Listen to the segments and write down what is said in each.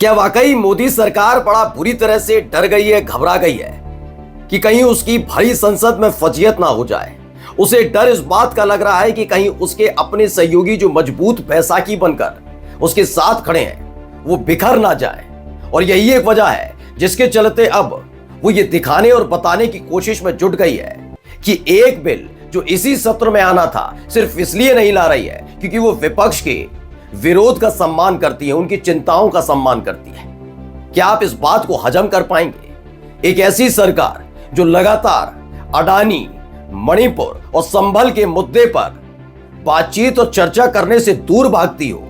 क्या वाकई मोदी सरकार बड़ा बुरी तरह से डर गई है, घबरा गई है कि कहीं उसकी भरी संसद में फजीयत ना हो जाए? उसे डर इस बात का लग रहा है कि कहीं उसके अपने सहयोगी जो मजबूत बैसाखी बनकर उसके साथ खड़े हैं वो बिखर ना जाए। और यही एक वजह है जिसके चलते अब वो ये दिखाने और बताने की कोशिश में जुट गई है कि एक बिल जो इसी सत्र में आना था सिर्फ इसलिए नहीं ला रही है क्योंकि वो विपक्ष के विरोध का सम्मान करती है, उनकी चिंताओं का सम्मान करती है। क्या आप इस बात को हजम कर पाएंगे? एक ऐसी सरकार जो लगातार अडानी, मणिपुर और संभल के मुद्दे पर बातचीत और चर्चा करने से दूर भागती हो,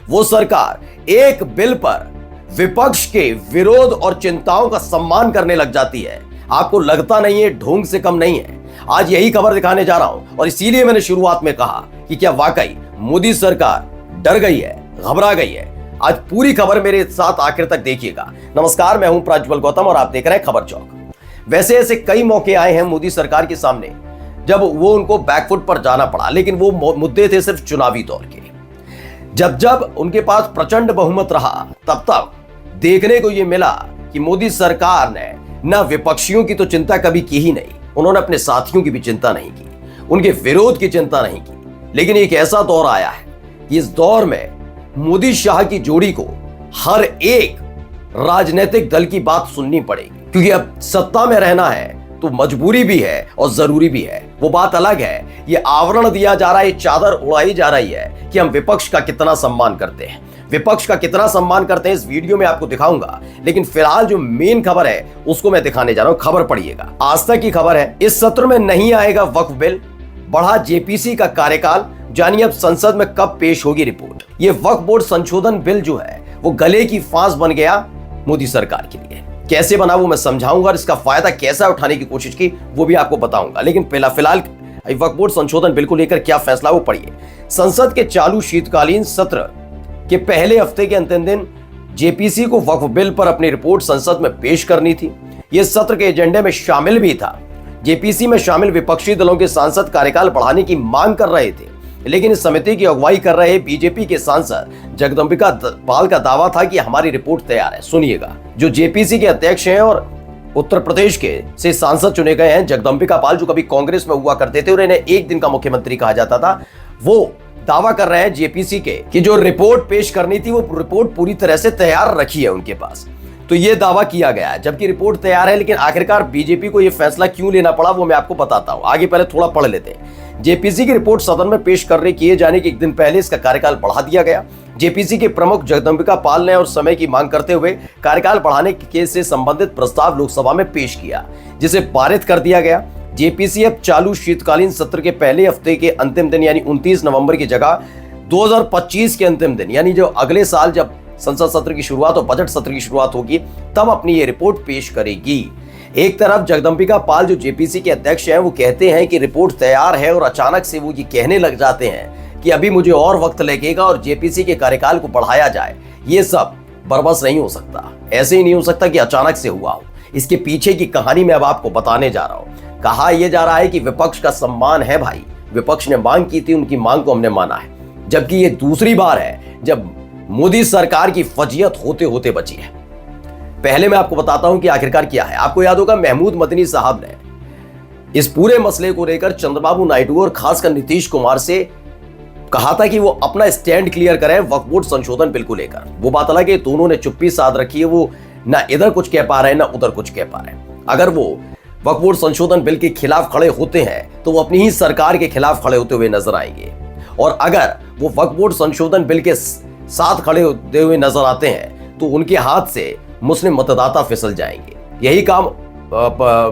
वो सरकार एक बिल पर विपक्ष के विरोध और चिंताओं का सम्मान करने लग जाती है। आपको लगता नहीं है ढोंग से कम नहीं है? आज यही खबर दिखाने जा रहा हूं और इसीलिए मैंने शुरुआत में कहा कि क्या वाकई मोदी सरकार डर गई है, घबरा गई है। आज पूरी खबर मेरे साथ आखिर तक देखिएगा। नमस्कार, मैं हूं प्रज्वल गौतम और आप देख रहे हैं खबर चौक। वैसे ऐसे कई मौके आए हैं मोदी सरकार के सामने जब वो उनको बैकफुट पर जाना पड़ा, लेकिन वो मुद्दे थे सिर्फ चुनावी दौर के। जब जब उनके पास प्रचंड बहुमत रहा तब तब देखने को यह मिला कि मोदी सरकार ने न विपक्षियों की तो चिंता कभी की ही नहीं, उन्होंने अपने साथियों की भी चिंता नहीं की, उनके विरोध की चिंता नहीं की। लेकिन एक ऐसा दौर आया है, इस दौर में मोदी शाह की जोड़ी को हर एक राजनीतिक दल की बात सुननी पड़ेगी, क्योंकि अब सत्ता में रहना है तो मजबूरी भी है और जरूरी भी है। वो बात अलग है, ये आवरण दिया जा रहा है, ये चादर उड़ाई जा रही है कि हम विपक्ष का कितना सम्मान करते हैं। विपक्ष का कितना सम्मान करते हैं इस वीडियो में आपको दिखाऊंगा, लेकिन फिलहाल जो मेन खबर है उसको मैं दिखाने जा रहा हूं। खबर पढ़िएगा, आज तक की खबर है, इस सत्र में नहीं आएगा वक्फ बिल, बढ़ा जेपीसी का कार्यकाल, जानिए अब संसद में कब पेश होगी रिपोर्ट। ये वक्फ बोर्ड संशोधन बिल जो है वो गले की फांस बन गया मोदी सरकार के लिए। कैसे बना वो मैं समझाऊंगा और इसका फायदा कैसा उठाने की कोशिश की वो भी आपको बताऊंगा। लेकिन फिलहाल वक्फ बोर्ड संशोधन बिल को लेकर क्या फैसला वो पढ़िए। संसद के चालू शीतकालीन सत्र के पहले हफ्ते के अंतिम दिन जेपीसी को वक्फ बिल पर अपनी रिपोर्ट संसद में पेश करनी थी। यह सत्र के एजेंडे में शामिल भी था। जेपीसी में शामिल विपक्षी दलों के सांसद कार्यकाल बढ़ाने की मांग कर रहे थे, लेकिन इस समिति की अगुवाई कर रहे बीजेपी के सांसद जगदम्बिका पाल का दावा था कि हमारी रिपोर्ट तैयार है। सुनिएगा, जो जेपीसी के अध्यक्ष हैं और उत्तर प्रदेश के से सांसद चुने गए हैं, जगदम्बिका पाल, जो कभी कांग्रेस में हुआ करते थे और इन्हें एक दिन का मुख्यमंत्री कहा जाता था, वो दावा कर रहे हैं जेपीसी के कि जो रिपोर्ट पेश करनी थी वो रिपोर्ट पूरी तरह से तैयार रखी है उनके पास। तो ये दावा किया गया है, जबकि रिपोर्ट तैयार है। लेकिन आखिरकार बीजेपी को ये फैसला क्यों लेना पड़ा वो मैं आपको बताता हूं। आगे पहले थोड़ा पढ़ लेते हैं। जेपीसी की रिपोर्ट सदन में पेश करने किए जाने के एक दिन पहले इसका कार्यकाल बढ़ा दिया गया। जेपीसी के प्रमुख जगदम्बिका पाल ने और समय की मांग करते हुए कार्यकाल बढ़ाने के से संबंधित प्रस्ताव लोकसभा में पेश किया, जिसे पारित कर दिया गया। जेपीसी अब चालू शीतकालीन सत्र के पहले हफ्ते के अंतिम दिन यानी 29 नवंबर की जगह 2025 के अंतिम दिन यानी जो अगले साल जब संसद सत्र की शुरुआत और बजट सत्र की शुरुआत होगी तब अपनी ये रिपोर्ट पेश करेगी। एक तरफ जगदम्बिका पाल जो जेपीसी के अध्यक्ष हैं वो कहते हैं कि रिपोर्ट तैयार है और अचानक से वो ये कहने लग जाते हैं कि अभी मुझे और वक्त लगेगा और जेपीसी के कार्यकाल को बढ़ाया जाए। ये सब बरबस नहीं हो सकता, ऐसे ही नहीं हो सकता कि अचानक से हुआ हो। इसके पीछे की कहानी मैं अब आपको बताने जा रहा हूं। कहा यह जा रहा है कि विपक्ष का सम्मान है भाई, विपक्ष ने मांग की थी, उनकी मांग को हमने माना है। जबकि ये दूसरी बार है जब मोदी सरकार की फजीयत होते होते बची है। पहले मैं आपको बताता हूं कि आखिरकार क्या है। आपको याद होगा महमूद मदनी साहब ने इस पूरे मसले को लेकर चंद्रबाबू नायडू और खासकर नीतीश कुमार से कहा था कि वो अपना स्टैंड क्लियर करें वक्फ बोर्ड संशोधन बिल को लेकर। वो बात अलग है, दोनों ने चुप्पी साध रखी है, वो ना इधर कुछ कह पा रहे हैं ना उधर कुछ कह पा रहे हैं। अगर वो वक्फ बोर्ड संशोधन बिल के खिलाफ खड़े होते हैं तो वो अपनी ही सरकार के खिलाफ खड़े होते हुए नजर आएंगे, और अगर वो वक्फ बोर्ड संशोधन बिल के साथ खड़े होते हुए नजर आते हैं तो उनके हाथ से मुस्लिम मतदाता फिसल जाएंगे। यही काम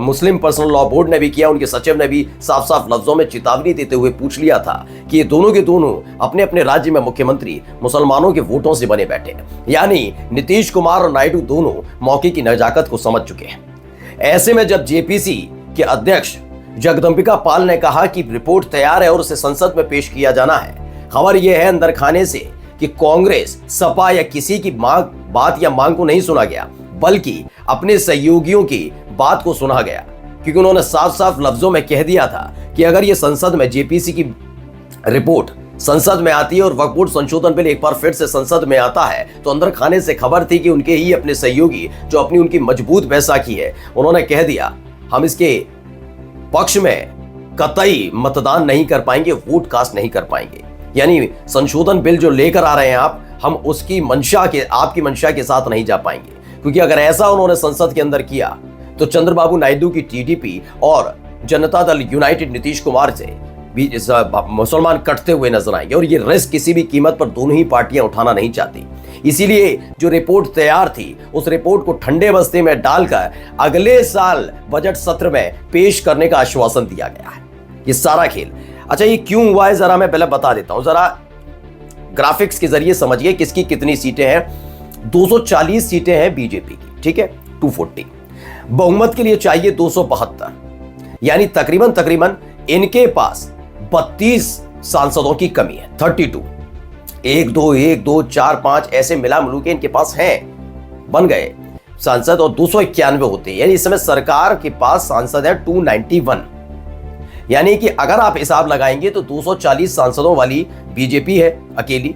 मुस्लिम पर्सनल लॉ बोर्ड ने भी किया। उनके सचिव ने भी साफ साफ लफ्जों में चेतावनी देते हुए पूछ लिया था कि ये दोनों के दोनों अपने अपने राज्य में मुख्यमंत्री मुसलमानों के वोटों से बने बैठे हैं। यानी नीतीश कुमार और नायडू दोनों मौके की नजाकत को समझ चुके हैं। ऐसे में जब जेपीसी के अध्यक्ष जगदम्बिका पाल ने कहा कि रिपोर्ट तैयार है और उसे संसद में पेश किया जाना है, खबर यह है अंदर खाने से कि कांग्रेस, सपा या किसी की बात या मांग को नहीं सुना गया, बल्कि अपने सहयोगियों की बात को सुना गया, क्योंकि उन्होंने साफ साफ लफ्जों में कह दिया था कि अगर ये संसद में जेपीसी की रिपोर्ट संसद में आती है और वक्फ बोर्ड संशोधन बिल एक बार फिर से संसद में आता है तो अंदर खाने से खबर थी कि उनके ही अपने सहयोगी जो अपनी उनकी मजबूत बैसाखी है, उन्होंने कह दिया हम इसके पक्ष में कतई मतदान नहीं कर पाएंगे, वोट कास्ट नहीं कर पाएंगे। यानी संशोधन बिल जो लेकर आ रहे हैं आप, हम उसकी मंशा के, आपकी मंशा के साथ नहीं जा पाएंगे, क्योंकि अगर ऐसा उन्होंने संसद के अंदर किया तो चंद्रबाबू नायडू की टीडीपी और जनता दल यूनाइटेड नीतीश कुमार से भी मुसलमान कटते हुए नजर आएंगे और ये रिस्क किसी भी कीमत पर दोनों ही पार्टियां उठाना नहीं चाहती। इसीलिए जो रिपोर्ट तैयार थी उस रिपोर्ट को ठंडे बस्ते में डालकर अगले साल बजट सत्र में पेश करने का आश्वासन दिया गया है। ये सारा खेल, अच्छा ये क्यों हुआ है जरा मैं पहले बता देता हूं, जरा ग्राफिक्स के जरिए समझिए किसकी कितनी सीटें हैं। 240 सीटें हैं बीजेपी की, ठीक है, 240। बहुमत के लिए चाहिए 272, यानी तकरीबन इनके पास 32 सांसदों की कमी है। 32, 1 2 4 5 ऐसे मिला मिलू के इनके पास हैं, बन गए सांसद, और 291 होते हैं, यानी इस समय सरकार के पास सांसद है 291। यानी कि अगर आप हिसाब लगाएंगे तो 240 सांसदों वाली बीजेपी है अकेली,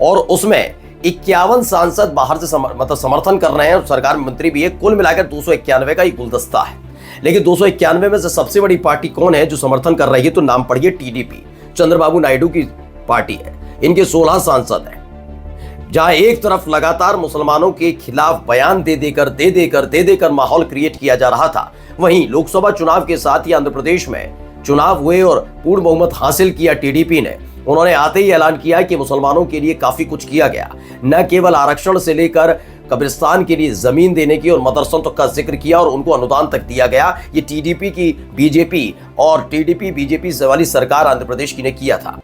और उसमें 51 सांसद बाहर से समर्थन कर रहे हैं, सरकार में मंत्री भी है। कुल मिलाकर 291 का ही गुलदस्ता है। लेकिन 291 में से सबसे बड़ी पार्टी कौन है जो समर्थन कर रही है, तो नाम पढ़िए टीडीपी, चंद्रबाबू नायडू की पार्टी है। इनके 16 सांसद हैं। जहां एक तरफ लगातार मुसलमानों के खिलाफ बयान दे देकर माहौल क्रिएट किया जा रहा था, वहीं लोकसभा चुनाव के साथ ही आंध्र प्रदेश में चुनाव हुए और पूर्ण बहुमत हासिल किया टीडीपी ने। उन्होंने आते ही ऐलान किया कि मुसलमानों के लिए काफी कुछ किया गया, न केवल आरक्षण से लेकर कब्रिस्तान के लिए जमीन देने की और मदरसों तक का जिक्र किया और उनको अनुदान तक दिया गया। ये टीडीपी की बीजेपी और टीडीपी बीजेपी से वाली सरकार आंध्र प्रदेश की ने किया था,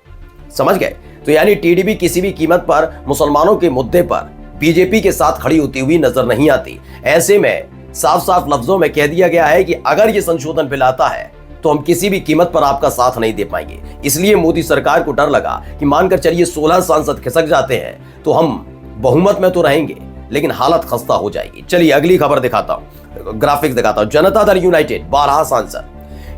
समझ गए। तो यानी टीडीपी किसी भी कीमत पर मुसलमानों के मुद्दे पर बीजेपी के साथ खड़ी होती हुई नजर नहीं आती। ऐसे में साफ साफ लफ्जों में कह दिया गया है कि अगर ये संशोधन बिल आता है तो हम किसी भी कीमत पर आपका साथ नहीं दे पाएंगे। इसलिए मोदी सरकार को डर लगा कि मानकर चलिए 16 सांसद खिसक जाते हैं तो हम बहुमत में तो रहेंगे लेकिन हालत खस्ता हो जाएगी। चलिए अगली खबर दिखाता हूं, ग्राफिक्स दिखाता हूं। जनता दल यूनाइटेड 12 सांसद,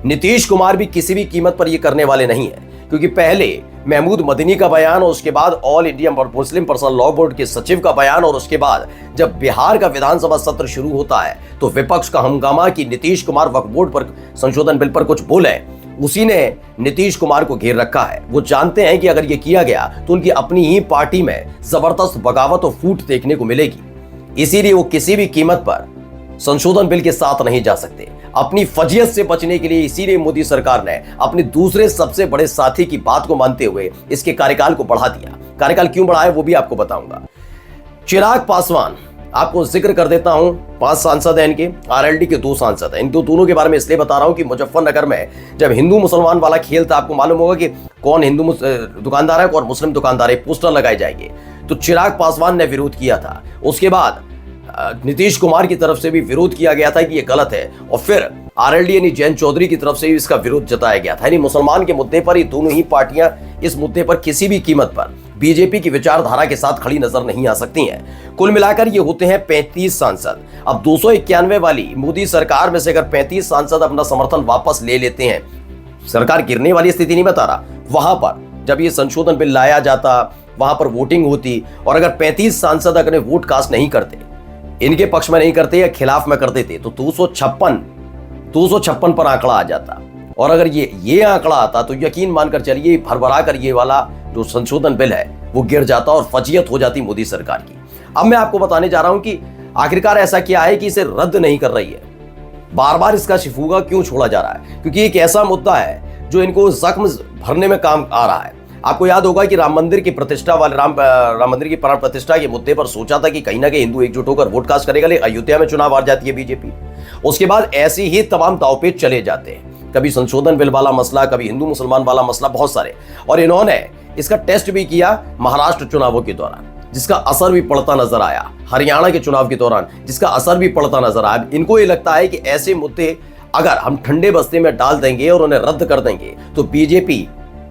नीतीश कुमार भी किसी भी कीमत पर यह करने वाले नहीं है, क्योंकि पहले महमूद मदनी का बयान और उसके बाद all India Muslim personal law board के सचिव का बयान, और उसके बाद जब बिहार का विधानसभा सत्र शुरू होता है तो विपक्ष का हंगामा कि नीतीश कुमार वक्फ बोर्ड पर संशोधन बिल पर कुछ बोले, उसी ने नीतीश कुमार को घेर रखा है। वो जानते हैं कि अगर ये किया गया तो उनकी अपनी ही पार्टी में जबरदस्त बगावत और फूट देखने को मिलेगी। इसीलिए वो किसी भी कीमत पर संशोधन बिल के साथ नहीं जा सकते। अपनी फजियत से बचने के लिए इसीलिए मोदी सरकार ने अपने दूसरे सबसे बड़े साथी की बात को मानते हुए इसके कार्यकाल को बढ़ा दिया। कार्यकाल क्यों बढ़ाया वो भी आपको बताऊंगा। चिराग पासवान, आपको जिक्र कर देता हूं, 5 सांसद हैं इनके, आरएलडी के 2 सांसद हैं। इन दोनों के बारे में इसलिए बता रहा हूं कि मुजफ्फरनगर में जब हिंदू मुसलमान वाला खेल था, आपको मालूम होगा कि कौन हिंदू दुकानदार है और मुस्लिम दुकानदार है, पोस्टर लगाए जाएंगे, तो चिराग पासवान ने विरोध किया था। उसके बाद नीतीश कुमार की तरफ से भी विरोध किया गया था कि ये गलत है, और फिर आरएलडी यानी जयंत चौधरी की तरफ से इसका विरोध जताया गया था। यानी मुसलमान के मुद्दे पर ये दोनों ही पार्टियां इस मुद्दे पर किसी भी कीमत पर बीजेपी की विचारधारा के साथ खड़ी नजर नहीं आ सकती हैं। कुल मिलाकर ये होते हैं 35 सांसद। अब 291 वाली मोदी सरकार में से अगर 35 सांसद अपना समर्थन वापस ले लेते हैं, सरकार गिरने वाली स्थिति नहीं बता रहा, वहां पर जब ये संशोधन बिल लाया जाता, वहां पर वोटिंग होती, और अगर 35 सांसद अगर वोट कास्ट नहीं करते, इनके पक्ष में नहीं करते या खिलाफ में कर देते, तो 256 पर आंकड़ा आ जाता। और अगर ये आंकड़ा आता तो यकीन मानकर चलिए भरभरा कर ये वाला जो संशोधन बिल है वो गिर जाता और फजीयत हो जाती मोदी सरकार की। अब मैं आपको बताने जा रहा हूं कि आखिरकार ऐसा क्या है कि इसे रद्द नहीं कर रही है, बार बार इसका शिफूगा क्यों छोड़ा जा रहा है, क्योंकि एक ऐसा मुद्दा है जो इनको जख्म भरने में काम आ रहा है। आपको याद होगा कि राम मंदिर की प्रतिष्ठा वाले राम मंदिर की प्राण प्रतिष्ठा के मुद्दे पर सोचा था कि कहीं ना कहीं हिंदू एकजुट होकर वोट कास्ट करेगा, लेकिन अयोध्या में चुनाव हार जाती है बीजेपी। उसके बाद ऐसे ही तमाम दांवपेच चले जाते हैं, कभी संशोधन बिल वाला मसला, कभी हिंदू मुसलमान वाला मसला, बहुत सारे। और इन्होंने इसका टेस्ट भी किया महाराष्ट्र चुनावों के दौरान, जिसका असर भी पड़ता नजर आया, हरियाणा के चुनाव के दौरान जिसका असर भी पड़ता नजर आया। इनको ये लगता है कि ऐसे मुद्दे अगर हम ठंडे बस्ते में डाल देंगे और उन्हें रद्द कर देंगे तो बीजेपी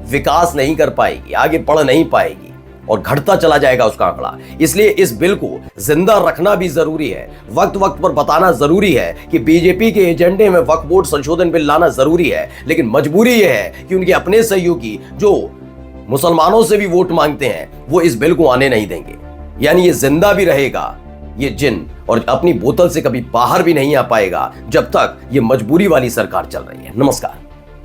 विकास नहीं कर पाएगी, आगे बढ़ नहीं पाएगी और घटता चला जाएगा उसका आंकड़ा। इसलिए इस बिल को जिंदा रखना भी जरूरी है, वक्त वक्त पर बताना जरूरी है कि बीजेपी के एजेंडे में वक्फ बोर्ड संशोधन बिल लाना जरूरी है, लेकिन मजबूरी यह है कि उनके अपने सहयोगी जो मुसलमानों से भी वोट मांगते हैं, वो इस बिल को आने नहीं देंगे। यानी ये जिंदा भी रहेगा ये जिन, और अपनी बोतल से कभी बाहर भी नहीं आ पाएगा जब तक ये मजबूरी वाली सरकार चल रही है। नमस्कार।